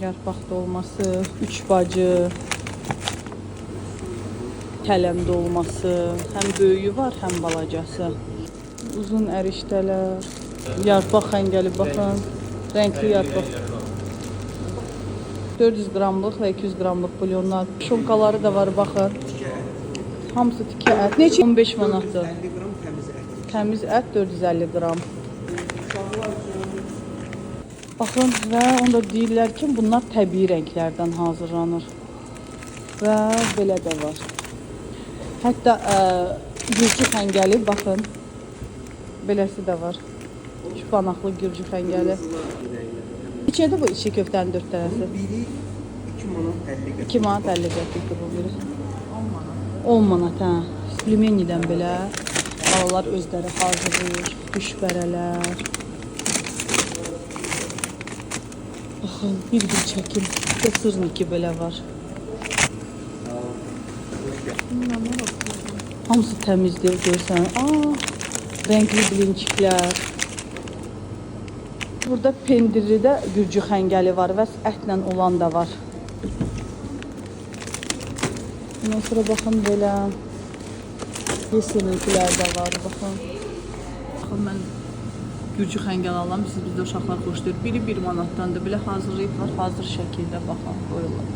Yarpaq dolması, 3 bacı, kələm dolması, həm böyüyü var, həm balacası. Uzun ərişdələr, yarpaq xəngəli, baxın, rəngli yarpaq. 400 qramlıq və 200 qramlıq bulyonlar, şonkaları da var, baxın. Hamısı tikə ət. Neçə? 15 manatdır. 50 qram təmiz ət. Təmiz ət 450 qram. Baxın, və onda deyirlər ki, bunlar təbii rənglərdən hazırlanır. Və belə də var. Hətta gürcü xəngəli, baxın, beləsi də var. Şüpanaqlı gürcü xəngəli. Neçədir bu içi köftənin 4 dənəsi? Biri 2 manat 50 qəpik. 2 manat 50 qəpikdir bu biri. 10 manat, hə. Plimenidən belə balalar özləri hazırlayır. Düşbərələr. Baxın, bir çəkim. Sırniki belə var. Hamısı təmizdir, görsən. Rəngli bilinçiklər. Burada pendiridə gürcü xəngəli var və ətlə olan da var. Ondan sonra baxın belə yesinliklər də var, baxın. Baxın, mən gürcü xəngəl alıram, siz bizdə uşaqlar xoşlayır. Biri 1 manatdandır, belə hazırlayıblar, hazır şəkildə baxın, qoyurlar.